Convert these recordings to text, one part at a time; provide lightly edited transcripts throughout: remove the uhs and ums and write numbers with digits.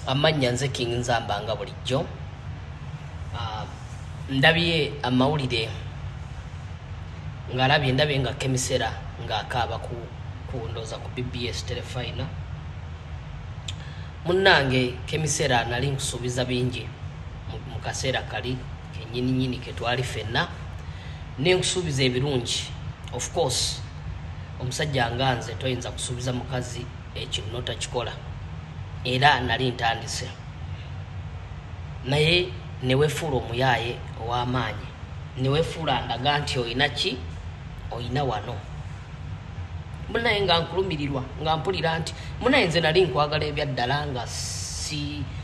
Amanya nze King Nzamba nga bulijjo. Ndabye amawulire ndabye nga Kemisera ng'akaaba ku ndoza ku BBS Telefina. Munnange Kemisera nali nkusuubiza bingi mu kaseera kali kennyini ke twali ffenna, ne nkusuubiza ebirungi. Of course omusajja nga nze toyinza kusuubiza mukazi ekintu n'otakikola, era nali ntandise, naye neweefuula omuyaaye ow'amaanyi, neweefuula ndaga nti oyina ki, oyina wano. Munaye nga nkulumirirwa nga mpulira nti munaye nze nali nkwagala ebyaddala nga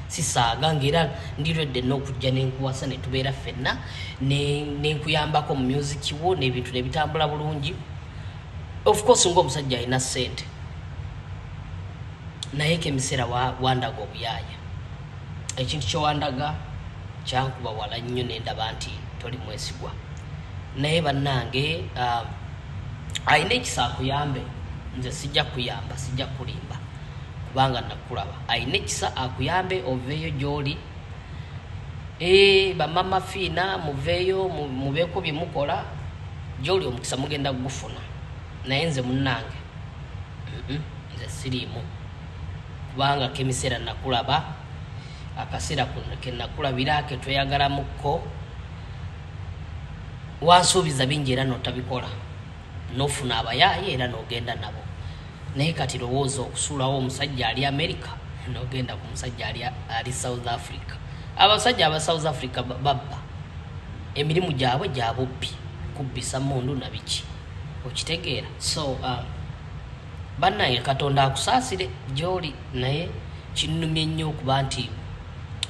sisaaga, ng'era ndiredde n'okujja nenkuwasa ne tubeera ffenna nenkuyambako mu music wo n'ebintu ne bitambula bulungi. Of course ng'omusajja alina ssente, naye Kemisera wandaga obuyaaye. Ekintu kyewandaga kyankuba wala nnyo ne ndaba nti toli mwesigwa. Naye bannange alina ekisa akuyambe, nze sijja kuyamba, sijja kulimba kubanga nakulaba. Alina ekisa akuyambe oveeyo gy'oli, bamama fiina muveeyo mubeeko bye mukola, gy'oli omukisa mugenda gufuna. Naye nze munnange nze siriimu, kubanga Kemisera nakulaba, akaseera ke nakulabira ke tweyagalamukko, wansuubiza bingi era n'otabikola, n'ofuna abayaaye era n'ogenda nabo. Naye kati lowooza okusuulawo omusajja ali America n'ogenda ku musajja ali South Africa. Abasajja aba South Africa babba, emirimu gyabwe gya bubbi, kubbisa mundu na biki, okitegeera. So bannaye Katonda akusaasire gy'oli, naye kinnumye nnyo okuba nti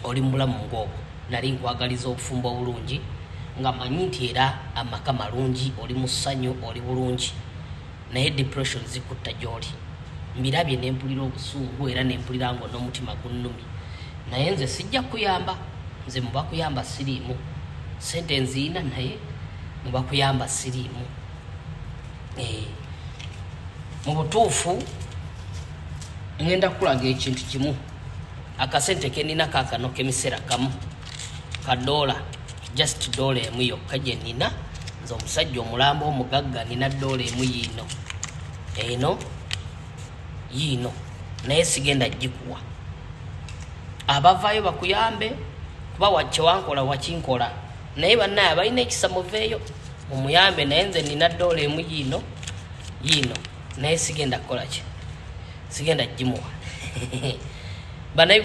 oli mulamu ng'ogwo. Nali nkwagaliza obufumbo obulungi, nga manyi nti era amaka malungi, oli mu ssanyu, oli bulungi, naye depression zikutta gy'oli. Mbirabye ne mpulira obusungu era ne mpulira ng'onomutima gunnumye. Naye nze sijja kuyamba, nze muba kuyamba siriimu, sente nziina naye muba kuyamba siriimu. Mu butuufu ngenda kulaga ekintu kimu, akasente ke nina kaakano Kemisera kamu ka $, just $1 emu yokka gye nina. Nze omusajja omulambo omugagga nina $1 emu yiino, eno yiino, naye sigenda gikuwa. Abavaayo bakuyambe kuba kyewankola wakinkola, naye bannaye abalina ekisa muveeyo mumuyambe. Naye nze nina $1 emu yiino, naye sigenda kukola ki, sigenda gimuwa. Bannayuganda